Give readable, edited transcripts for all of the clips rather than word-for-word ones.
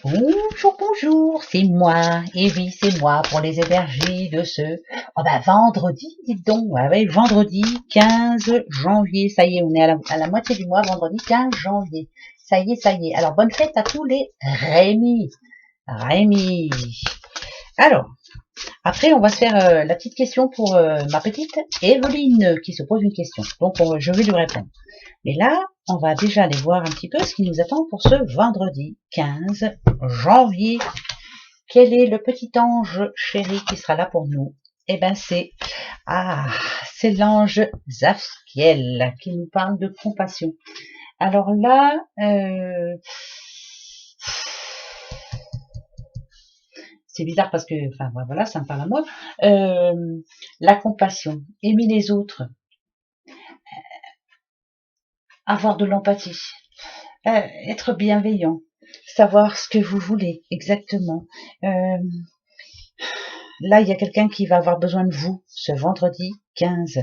Bonjour, bonjour, c'est moi, et oui, c'est moi pour les énergies de ce vendredi, dites donc, ouais, vendredi 15 janvier, ça y est, on est à la moitié du mois, vendredi 15 janvier, ça y est, ça y est. Alors, bonne fête à tous les Rémi, Rémi. Alors, après, on va se faire la petite question pour ma petite Evelyne qui se pose une question, donc je vais lui répondre. Mais là, on va déjà aller voir un petit peu ce qui nous attend pour ce vendredi 15 janvier. Quel est le petit ange chéri qui sera là pour nous? Eh ben c'est l'ange Zafkiel qui nous parle de compassion. Alors là, c'est bizarre parce que, enfin voilà, ça me parle à moi. La compassion, aimer les autres, avoir de l'empathie, être bienveillant, savoir ce que vous voulez exactement. Là, il y a quelqu'un qui va avoir besoin de vous ce vendredi 15.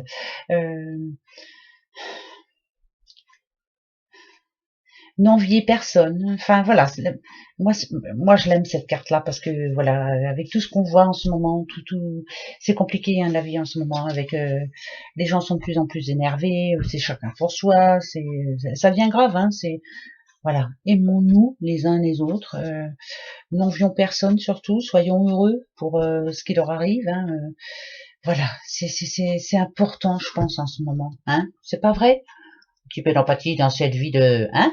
N'enviez personne. Enfin voilà, moi je l'aime cette carte-là parce que voilà, avec tout ce qu'on voit en ce moment, tout, c'est compliqué hein, la vie en ce moment. Avec les gens sont de plus en plus énervés, c'est chacun pour soi, ça devient grave. Hein, c'est voilà, aimons-nous les uns les autres. N'envions personne surtout, soyons heureux pour ce qui leur arrive. Hein, voilà, c'est important, je pense, en ce moment. Hein, c'est pas vrai? Un petit peu d'empathie dans cette vie de... Hein?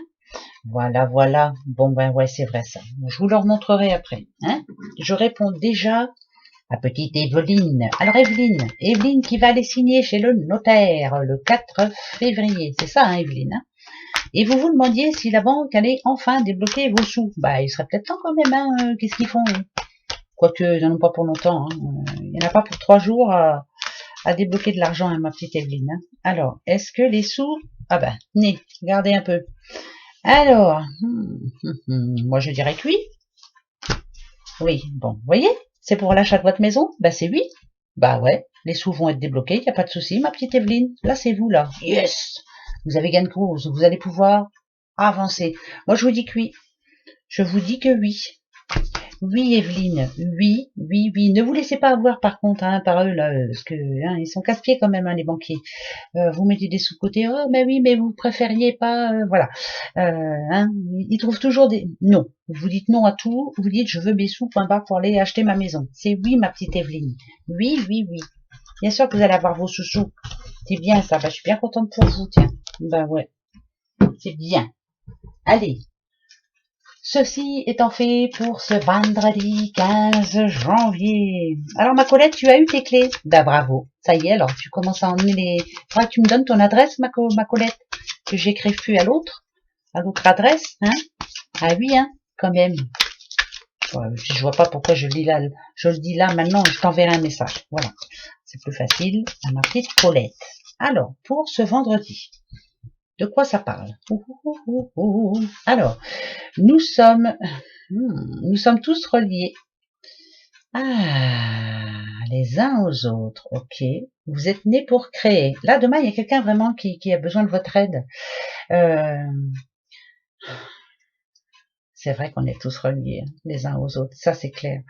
Voilà, voilà. Bon, ben ouais, c'est vrai ça. Je vous le remontrerai après. Hein, je réponds déjà à petite Evelyne. Alors Evelyne qui va aller signer chez le notaire le 4 février. C'est ça, hein, Evelyne, hein? Et vous vous demandiez si la banque allait enfin débloquer vos sous. Bah, il serait peut-être temps quand même, hein. Qu'est-ce qu'ils font? Quoique, ils n'en ont pas pour longtemps. Hein. Il n'y en a pas pour 3 jours à débloquer de l'argent, hein, ma petite Evelyne. Hein. Alors, est-ce que les sous... Ah bah, regardez un peu. Alors, moi je dirais que oui. Oui, bon, vous voyez, c'est pour l'achat de votre maison? Bah c'est oui. Bah ouais, les sous vont être débloqués, il n'y a pas de souci, ma petite Evelyne. Là, c'est vous, là. Yes! Vous avez gain de cause, vous allez pouvoir avancer. Moi, je vous dis que oui. Je vous dis que oui. Oui, Evelyne, oui, oui, oui. Ne vous laissez pas avoir par contre hein, par eux là, parce que hein, ils sont casse-pieds quand même hein, les banquiers. Vous mettez des sous-côté, oh mais oui, mais vous préfériez pas, voilà. Hein, ils trouvent toujours des non. Vous dites non à tout, vous dites je veux mes sous point barre pour aller acheter ma maison. C'est oui ma petite Evelyne. Oui, oui, oui. Bien sûr que vous allez avoir vos sous-sous. C'est bien ça. Bah, je suis bien contente pour vous, tiens. Bah ouais, c'est bien. Allez. Ceci étant fait pour ce vendredi 15 janvier. Alors ma Colette, tu as eu tes clés? Bah bravo. Ça y est, alors tu commences à emmener les... Faudra que tu me donnes ton adresse, ma Colette, que j'écrive plus à l'autre adresse, hein? Ah oui, hein, quand même. Je vois pas pourquoi je le dis là maintenant, je t'enverrai un message. Voilà. C'est plus facile à ma petite Colette. Alors, pour ce vendredi, de quoi ça parle? Alors, nous sommes tous reliés. Ah, les uns aux autres, ok. Vous êtes nés pour créer. Là, demain, il y a quelqu'un vraiment qui a besoin de votre aide. C'est vrai qu'on est tous reliés, hein, les uns aux autres. Ça, c'est clair.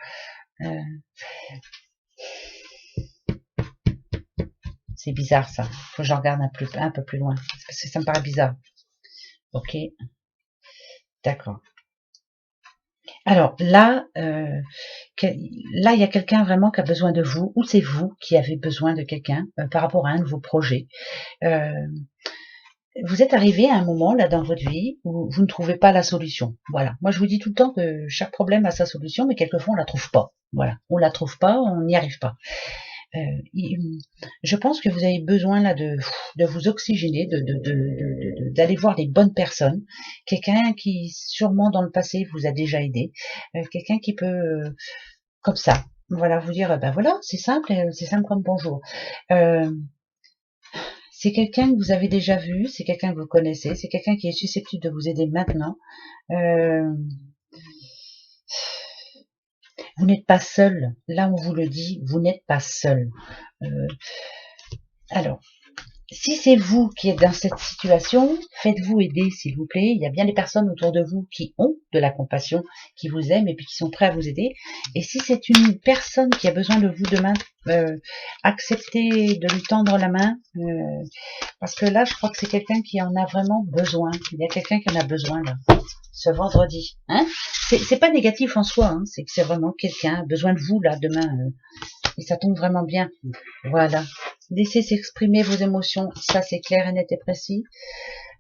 C'est bizarre, ça. Faut que je regarde un peu plus loin. Parce que ça me paraît bizarre. Ok. D'accord. Alors là, là, il y a quelqu'un vraiment qui a besoin de vous, ou c'est vous qui avez besoin de quelqu'un par rapport à un de vos projets. Vous êtes arrivé à un moment là dans votre vie où vous ne trouvez pas la solution. Voilà. Moi, je vous dis tout le temps que chaque problème a sa solution, mais quelquefois on la trouve pas. Voilà. On la trouve pas, on n'y arrive pas. Je pense que vous avez besoin là de vous oxygéner, d'aller voir les bonnes personnes, quelqu'un qui sûrement dans le passé vous a déjà aidé, quelqu'un qui peut comme ça, voilà, vous dire ben voilà, c'est simple comme bonjour. C'est quelqu'un que vous avez déjà vu, c'est quelqu'un que vous connaissez, c'est quelqu'un qui est susceptible de vous aider maintenant. Vous n'êtes pas seul. Là, on vous le dit, vous n'êtes pas seul. Alors, si c'est vous qui êtes dans cette situation, faites-vous aider, s'il vous plaît. Il y a bien des personnes autour de vous qui ont de la compassion, qui vous aiment et puis qui sont prêts à vous aider. Et si c'est une personne qui a besoin de vous demain, acceptez de lui tendre la main, parce que là, je crois que c'est quelqu'un qui en a vraiment besoin. Il y a quelqu'un qui en a besoin là, ce vendredi. Hein, c'est pas négatif en soi, hein, c'est que c'est vraiment quelqu'un a besoin de vous là demain. Et ça tombe vraiment bien. Voilà. Laissez s'exprimer vos émotions, ça c'est clair et net et précis.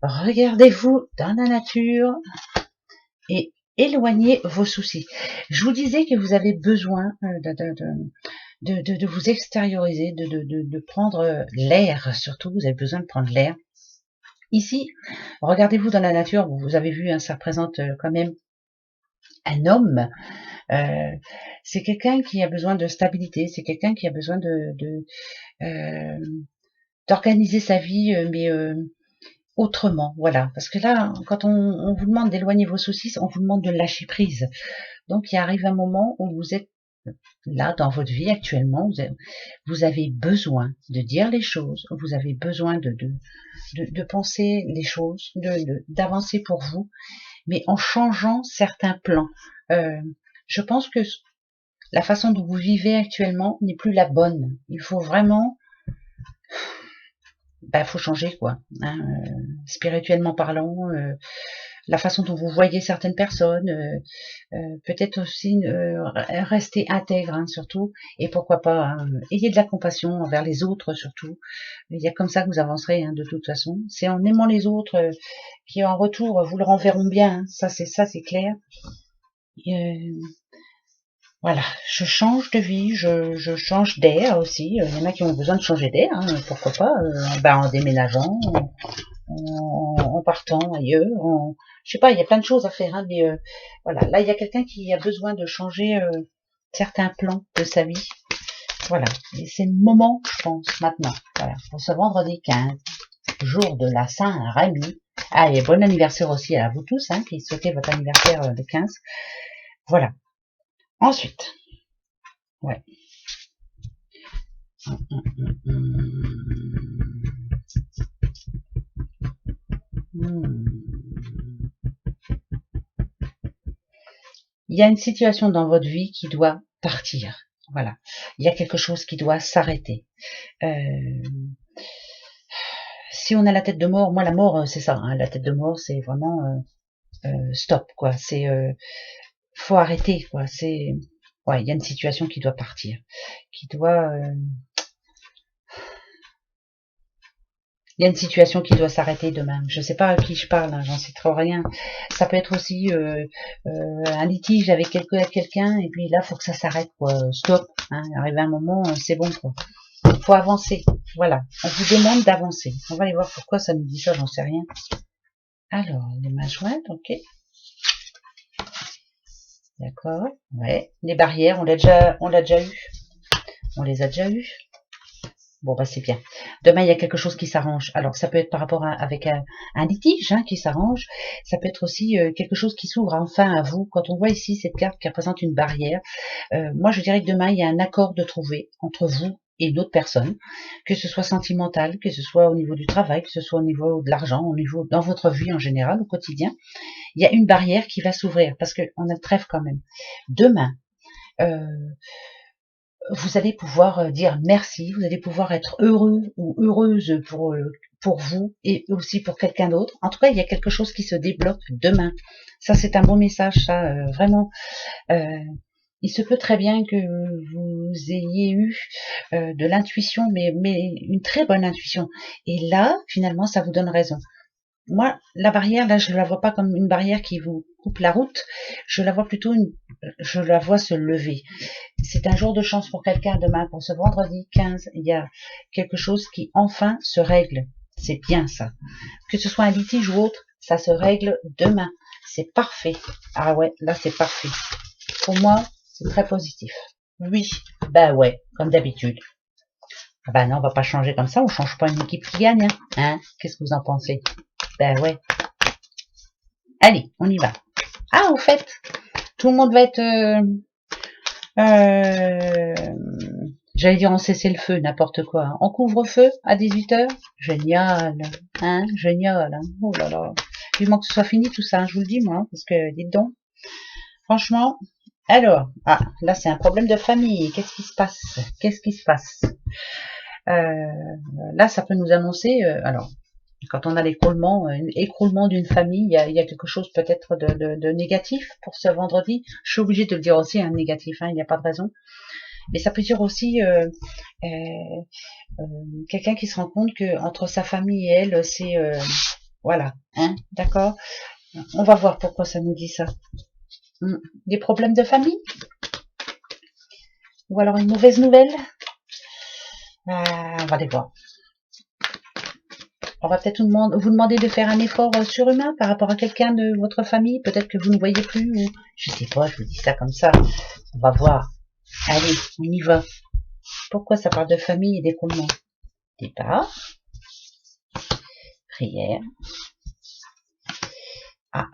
Regardez-vous dans la nature et éloignez vos soucis. Je vous disais que vous avez besoin de vous extérioriser, de prendre l'air, surtout, vous avez besoin de prendre l'air. Ici, regardez-vous dans la nature, vous avez vu, hein, ça représente quand même un homme. C'est quelqu'un qui a besoin de stabilité, c'est quelqu'un qui a besoin d'organiser sa vie, mais autrement, voilà. Parce que là, quand on vous demande d'éloigner vos soucis, on vous demande de lâcher prise. Donc, il arrive un moment où vous êtes là, dans votre vie actuellement, vous avez besoin de dire les choses, vous avez besoin de penser les choses, d'avancer pour vous, mais en changeant certains plans. Je pense que la façon dont vous vivez actuellement n'est plus la bonne. Il faut vraiment... faut changer, quoi. Hein, spirituellement parlant, la façon dont vous voyez certaines personnes, peut-être aussi rester intègre, hein, surtout, et pourquoi pas, hein, ayez de la compassion envers les autres, surtout. Il y a comme ça que vous avancerez, hein, de toute façon. C'est en aimant les autres qui, en retour, vous le renverront bien. Hein. Ça, c'est clair. Voilà, je change de vie, je change d'air aussi. Il y en a qui ont besoin de changer d'air, hein, pourquoi pas, en déménageant, en partant ailleurs, je sais pas, il y a plein de choses à faire, hein, mais voilà, là il y a quelqu'un qui a besoin de changer certains plans de sa vie. Voilà, et c'est le moment, je pense, maintenant. Voilà, pour ce vendredi 15, jour de la Saint-Rémy. Ah, et bon anniversaire aussi à vous tous, hein, qui souhaitez votre anniversaire le 15. Voilà. Ensuite, ouais. Il y a une situation dans votre vie qui doit partir. Voilà. Il y a quelque chose qui doit s'arrêter. Si on a la tête de mort, moi la mort, c'est ça. Hein, la tête de mort, c'est vraiment stop, quoi. C'est faut arrêter, quoi. C'est ouais, il y a une situation qui doit partir, qui doit. Il y a une situation qui doit s'arrêter demain. Je ne sais pas à qui je parle, hein, j'en sais trop rien. Ça peut être aussi un litige avec quelqu'un, et puis là, faut que ça s'arrête, quoi. Stop. Hein, arrivé un moment, c'est bon, quoi. Faut avancer. Voilà. On vous demande d'avancer. On va aller voir pourquoi ça nous dit ça, j'en sais rien. Alors, les mains jointes, ok. D'accord. Ouais. Les barrières, on l'a déjà eu. On les a déjà eues. Bon, bah c'est bien. Demain, il y a quelque chose qui s'arrange. Alors, ça peut être par rapport avec un litige, hein, qui s'arrange. Ça peut être aussi quelque chose qui s'ouvre enfin à vous. Quand on voit ici cette carte qui représente une barrière, moi, je dirais que demain, il y a un accord de trouver entre vous et d'autres personnes, que ce soit sentimental, que ce soit au niveau du travail, que ce soit au niveau de l'argent, au niveau dans votre vie en général, au quotidien. Il y a une barrière qui va s'ouvrir parce qu'on a le trèfle quand même. Demain, vous allez pouvoir dire merci, vous allez pouvoir être heureux ou heureuse pour vous et aussi pour quelqu'un d'autre. En tout cas, il y a quelque chose qui se débloque demain. Ça, c'est un bon message, ça, vraiment. Il se peut très bien que vous ayez eu de l'intuition, mais une très bonne intuition. Et là, finalement, ça vous donne raison. Moi, la barrière, là, je ne la vois pas comme une barrière qui vous coupe la route. Je la vois plutôt je la vois se lever. C'est un jour de chance pour quelqu'un demain, pour ce vendredi 15. Il y a quelque chose qui enfin se règle. C'est bien ça. Que ce soit un litige ou autre, ça se règle demain. C'est parfait. Ah ouais, là c'est parfait. Pour moi, c'est très positif. Oui, bah ouais, comme d'habitude. Ah bah non, on va pas changer comme ça, on change pas une équipe qui gagne. Hein, qu'est-ce que vous en pensez? Ben ouais. Allez, on y va. Ah, au fait, tout le monde va être... j'allais dire en cessez-le-feu, n'importe quoi. Hein. En couvre-feu à 18h. Génial. Hein, génial. Hein. Oh là là. Vivement que ce soit fini tout ça, hein, je vous le dis, moi. Parce que, dites donc. Franchement, alors, ah, là c'est un problème de famille. Qu'est-ce qui se passe? Qu'est-ce qui se passe? Là, ça peut nous annoncer, alors, quand on a écroulement d'une famille, il y a quelque chose peut-être de négatif pour ce vendredi. Je suis obligée de le dire aussi, un négatif, hein, il n'y a pas de raison. Mais ça peut dire aussi quelqu'un qui se rend compte que entre sa famille et elle, c'est voilà, hein, d'accord. On va voir pourquoi ça nous dit ça. Des problèmes de famille, ou alors une mauvaise nouvelle. On va les voir. On va peut-être vous demander de faire un effort surhumain par rapport à quelqu'un de votre famille, peut-être que vous ne voyez plus, ou je sais pas, je vous dis ça comme ça. On va voir. Allez, on y va. Pourquoi ça parle de famille et d'écroulement? Départ. Prière. Ah,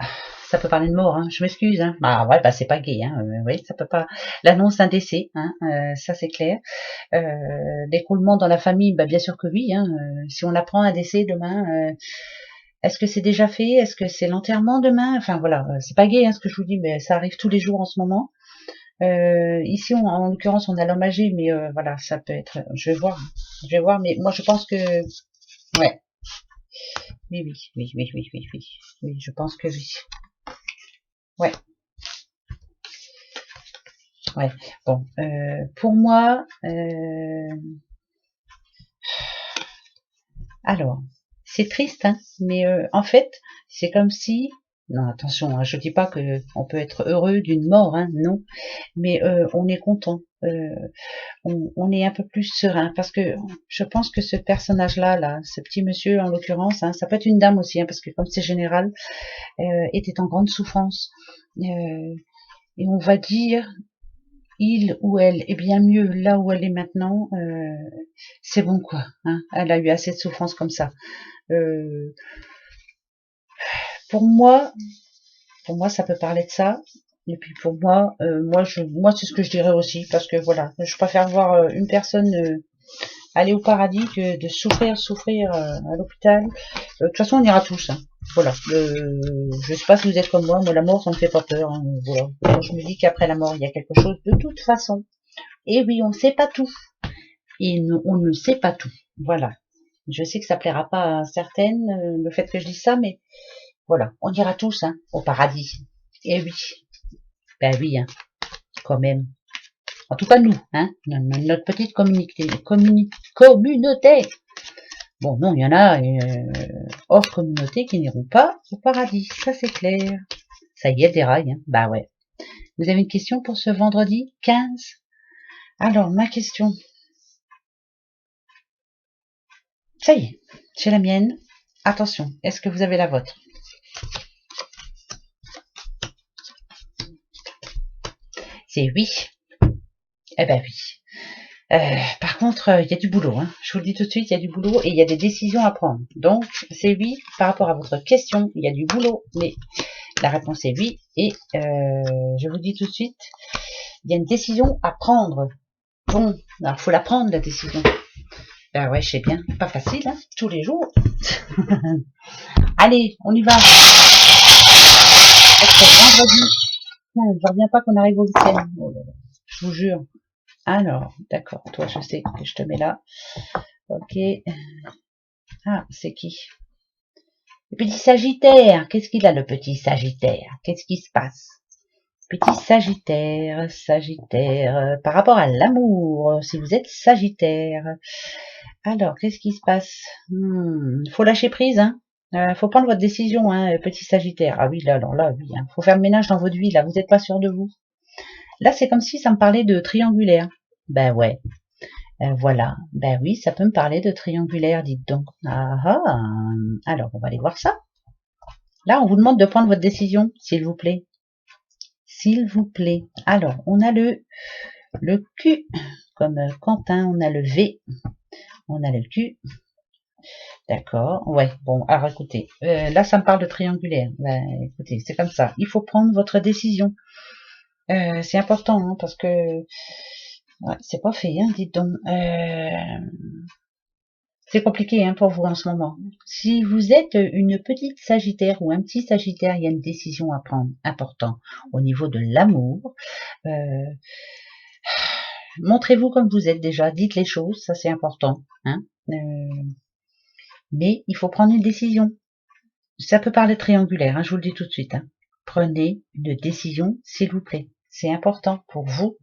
ça peut parler de mort, hein. Je m'excuse, hein. Ah ouais, bah c'est pas gay, hein. Oui, ça peut pas. L'annonce d'un décès, hein. Ça c'est clair. L'écroulement dans la famille, bah bien sûr que oui, hein. Si on apprend un décès demain, est-ce que c'est déjà fait? Est-ce que c'est l'enterrement demain? Enfin voilà, c'est pas gay, hein, ce que je vous dis, mais ça arrive tous les jours en ce moment. Ici, en l'occurrence, on a l'homme âgé, mais voilà, ça peut être. Je vais voir, mais moi je pense que, ouais, oui, je pense que oui, ouais, ouais. Bon, pour moi, alors, c'est triste, hein, mais en fait, c'est comme si. Non, attention, hein, je dis pas que on peut être heureux d'une mort, hein, non, mais on est content. On est un peu plus serein parce que je pense que ce personnage-là, là, ce petit monsieur en l'occurrence, hein, ça peut être une dame aussi, hein, parce que comme c'est général, était en grande souffrance. Et on va dire, il ou elle est bien mieux là où elle est maintenant. C'est bon quoi. Hein, elle a eu assez de souffrance comme ça. Pour moi, ça peut parler de ça. Et puis pour moi, moi c'est ce que je dirais aussi, parce que voilà, je préfère voir une personne aller au paradis que de souffrir à l'hôpital. De toute façon, on ira tous. Hein. Voilà. Je sais pas si vous êtes comme moi la mort, ça me fait pas peur. Hein. Voilà. Moi, je me dis qu'après la mort, il y a quelque chose de toute façon. Et oui, on ne sait pas tout. Et on ne sait pas tout. Voilà. Je sais que ça plaira pas à certaines, le fait que je dise ça, mais voilà, on ira tous hein, au paradis. Et oui, ben oui, hein, quand même. En tout cas, nous, hein, notre petite communauté. Bon, non, il y en a hors communauté qui n'iront pas au paradis, ça c'est clair. Ça y est, des rails, hein. Bah ouais. Vous avez une question pour ce vendredi 15? Alors, ma question. Ça y est, j'ai la mienne. Attention, est-ce que vous avez la vôtre? C'est oui. Eh ben oui. Par contre, il y a du boulot. Hein. Je vous le dis tout de suite, il y a du boulot et il y a des décisions à prendre. Donc, c'est oui par rapport à votre question. Il y a du boulot, mais la réponse est oui. Et je vous dis tout de suite, il y a une décision à prendre. Bon, alors faut la prendre la décision. Ben ouais, je sais bien, pas facile, hein, tous les jours. Allez, on y va. Vendredi. Je reviens pas qu'on arrive au week-end. Oh là là, je vous jure. Alors, d'accord, toi je sais que je te mets là. Ok. Ah, c'est qui? Le petit Sagittaire. Qu'est-ce qu'il a le petit Sagittaire? Qu'est-ce qui se passe? Petit Sagittaire, par rapport à l'amour, si vous êtes Sagittaire. Alors, qu'est-ce qui se passe? Faut lâcher prise, hein. Faut prendre votre décision, hein, petit Sagittaire. Ah oui, là, alors là, oui, hein. Faut faire le ménage dans votre vie, là, vous n'êtes pas sûr de vous. Là, c'est comme si ça me parlait de triangulaire. Ben ouais, voilà. Ben oui, ça peut me parler de triangulaire, dites donc. Ah ah. Alors, on va aller voir ça. Là, on vous demande de prendre votre décision, s'il vous plaît. S'il vous plaît. Alors, on a le Q, comme Quentin, on a le V, on a le Q. D'accord, ouais, bon, alors écoutez, là ça me parle de triangulaire. Ben, écoutez, c'est comme ça, il faut prendre votre décision. C'est important, hein, parce que ouais, c'est pas fait, hein, dites donc. C'est compliqué hein, pour vous en ce moment. Si vous êtes une petite Sagittaire ou un petit Sagittaire, il y a une décision à prendre importante au niveau de l'amour. Montrez-vous comme vous êtes déjà, dites les choses, ça c'est important. Hein. Mais il faut prendre une décision. Ça peut parler triangulaire, hein, je vous le dis tout de suite. Hein. Prenez une décision, s'il vous plaît. C'est important pour vous.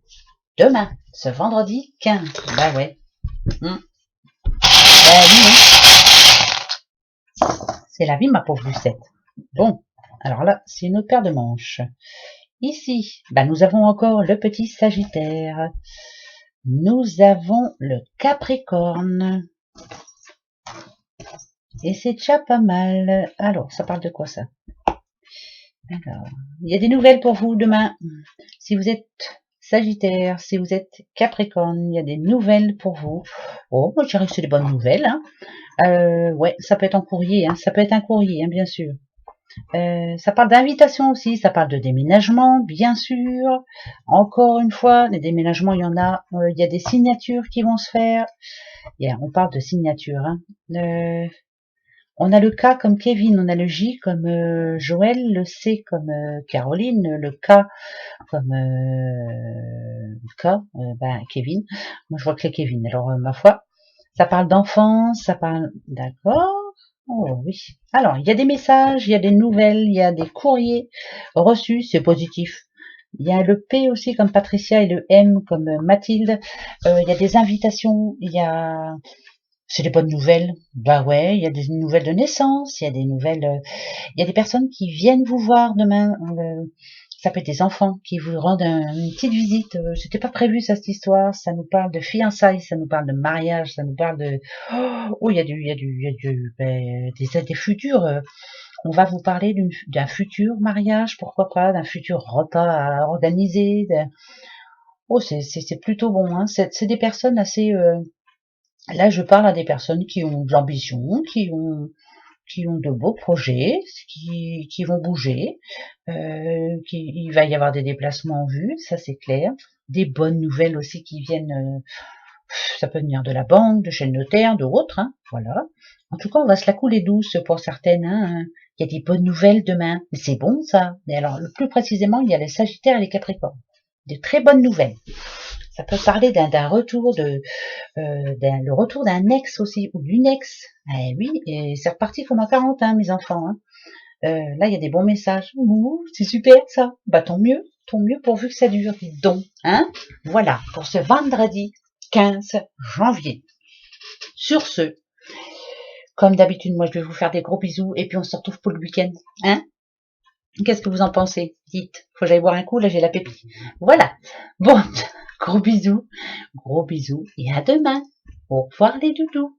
Demain, ce vendredi 15. Bah ouais. Bah oui, hein. C'est la vie, ma pauvre Lucette. Bon, alors là, c'est une autre paire de manches. Ici, bah nous avons encore le petit Sagittaire. Nous avons le Capricorne. Et c'est déjà pas mal. Alors, ça parle de quoi ça? Alors, il y a des nouvelles pour vous demain. Si vous êtes Sagittaire, si vous êtes Capricorne, il y a des nouvelles pour vous. Oh, moi je dirais que c'est des bonnes nouvelles. Hein. Ouais, ça peut être en courrier, hein. Ça peut être un courrier, hein, bien sûr. Ça parle d'invitation aussi, ça parle de déménagement, bien sûr. Encore une fois, les déménagements, il y en a. Il y a des signatures qui vont se faire. On parle de signatures. Hein. On a le K comme Kevin, on a le J comme Joël, le C comme Caroline, le K comme Kevin. Moi, je vois que c'est Kevin. Alors, ma foi, ça parle d'enfance, ça parle... D'accord. Oh oui. Alors, il y a des messages, il y a des nouvelles, il y a des courriers reçus, c'est positif. Il y a le P aussi comme Patricia et le M comme Mathilde. Il y a des invitations, il y a... C'est des bonnes nouvelles. Bah ouais, il y a des nouvelles de naissance, il y a des nouvelles... il y a des personnes qui viennent vous voir demain. Ça peut être des enfants qui vous rendent une petite visite. C'était pas prévu ça, cette histoire. Ça nous parle de fiançailles, ça nous parle de mariage, ça nous parle de... Oh, il y a des futurs. On va vous parler d'un futur mariage, pourquoi pas, d'un futur repas à organiser. Oh, c'est plutôt bon. Hein. C'est des personnes assez... Là, je parle à des personnes qui ont de l'ambition, qui ont de beaux projets, qui vont bouger, il va y avoir des déplacements en vue, ça c'est clair, des bonnes nouvelles aussi qui viennent, ça peut venir de la banque, de chez le notaire, de autres, hein, voilà. En tout cas, on va se la couler douce pour certaines, hein. Il y a des bonnes nouvelles demain, mais c'est bon ça. Mais alors, le plus précisément, il y a les Sagittaires et les Capricornes, de très bonnes nouvelles. Ça peut parler d'un retour le retour d'un ex aussi, ou d'une ex. Eh oui, et c'est reparti comme à 40, hein, mes enfants. Hein. Là, il y a des bons messages. Ouh, c'est super ça. Bah tant mieux pourvu que ça dure. Donc, hein, voilà, pour ce vendredi 15 janvier. Sur ce, comme d'habitude, moi je vais vous faire des gros bisous et puis on se retrouve pour le week-end. Hein? Qu'est-ce que vous en pensez? Dites, faut que j'aille boire un coup, là j'ai la pépite. Voilà. Bon, gros bisous et à demain. Au revoir les doudous.